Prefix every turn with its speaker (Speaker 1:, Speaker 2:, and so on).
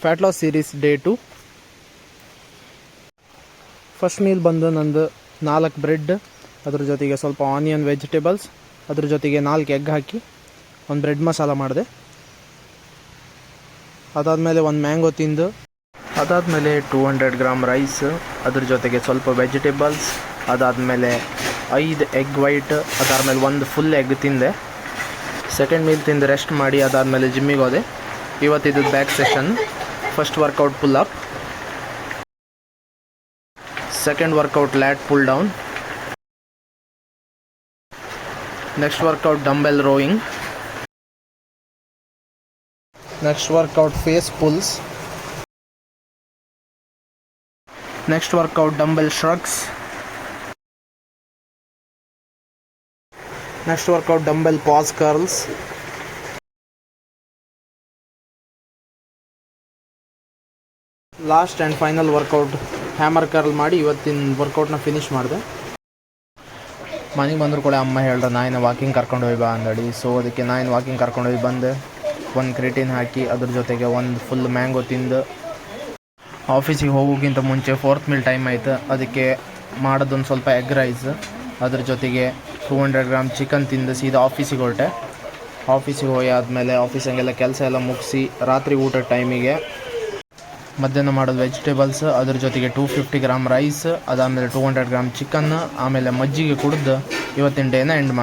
Speaker 1: Fat loss series day 2. First meal ಬಂದು ನಂದು 4 bread, ಅದ್ರ ಜೊತೆಗೆ ಸ್ವಲ್ಪ ಆನಿಯನ್ ವೆಜಿಟೇಬಲ್ಸ್, ಅದ್ರ ಜೊತೆಗೆ 4 ಎಗ್ ಹಾಕಿ ಒಂದು ಬ್ರೆಡ್ ಮಸಾಲ ಮಾಡಿದೆ. ಅದಾದಮೇಲೆ ಒಂದು ಮ್ಯಾಂಗೋ ತಿಂದು, ಅದಾದಮೇಲೆ 200 ಗ್ರಾಮ್ ರೈಸ್, ಅದ್ರ ಜೊತೆಗೆ ಸ್ವಲ್ಪ ವೆಜಿಟೇಬಲ್ಸ್, ಅದಾದಮೇಲೆ 5 ಎಗ್ ವೈಟ್, ಅದಾದಮೇಲೆ 1 ಫುಲ್ ಎಗ್ ತಿಂದೆ. ಸೆಕೆಂಡ್ ಮೀಲ್ ತಿಂದು ರೆಸ್ಟ್ ಮಾಡಿ ಅದಾದಮೇಲೆ ಜಿಮ್ಮಿಗೆ ಹೋದೆ. ಇವತ್ತಿದ್ದು back session. First workout pull up, second workout lat pull down, next workout dumbbell rowing, next workout face pulls, next workout dumbbell shrugs, next workout dumbbell pass curls. Last and final workout hammer curl ಮಾಡಿ ಇವತ್ತಿನ ವರ್ಕೌಟ್ನ finish ಮಾಡಿದೆ. ಮನೆಗೆ ಬಂದರೂ ಕೂಡ ಅಮ್ಮ ಹೇಳ್ದೆ ನಾಯಿನ walking ಕರ್ಕೊಂಡು ಹೋಗಿ ಬಾ ಅಂದಡಿ. ಸೊ ಅದಕ್ಕೆ ನಾಯಿನ ವಾಕಿಂಗ್ ಕರ್ಕೊಂಡು ಹೋಗಿ ಬಂದೆ. ಒಂದು ಕ್ರಿಟಿನ್ ಹಾಕಿ ಅದ್ರ ಜೊತೆಗೆ ಒಂದು ಫುಲ್ ಮ್ಯಾಂಗೋ ತಿಂದು ಆಫೀಸಿಗೆ ಹೋಗೋಕ್ಕಿಂತ ಮುಂಚೆ 4th ಮೀಲ್ ಟೈಮ್ ಆಯಿತು. ಅದಕ್ಕೆ ಮಾಡೋದೊಂದು ಸ್ವಲ್ಪ ಎಗ್ ರೈಸ್, ಅದ್ರ ಜೊತೆಗೆ 200 ಗ್ರಾಮ್ ಚಿಕನ್ ತಿಂದು ಸೀದಾ ಆಫೀಸಿಗೆ ಹೊರಟೆ. ಆಫೀಸಿಗೆ ಹೋಗಿ ಆದಮೇಲೆ ಆಫೀಸಂಗೆಲ್ಲ ಕೆಲಸ ಎಲ್ಲ ಮುಗಿಸಿ ರಾತ್ರಿ ಊಟದ ಟೈಮಿಗೆ ಮಧ್ಯಾಹ್ನ ಮಾಡೋದು ವೆಜಿಟೇಬಲ್ಸ್, ಅದ್ರ ಜೊತೆಗೆ 250 ಗ್ರಾಮ್ ರೈಸ್, ಅದಾದಮೇಲೆ 200 ಗ್ರಾಮ್ ಚಿಕನ್, ಆಮೇಲೆ ಮಜ್ಜಿಗೆ ಕುಡಿದು ಇವತ್ತಿನ ಡೇನ ಎಂಡ್ ಮಾಡಿ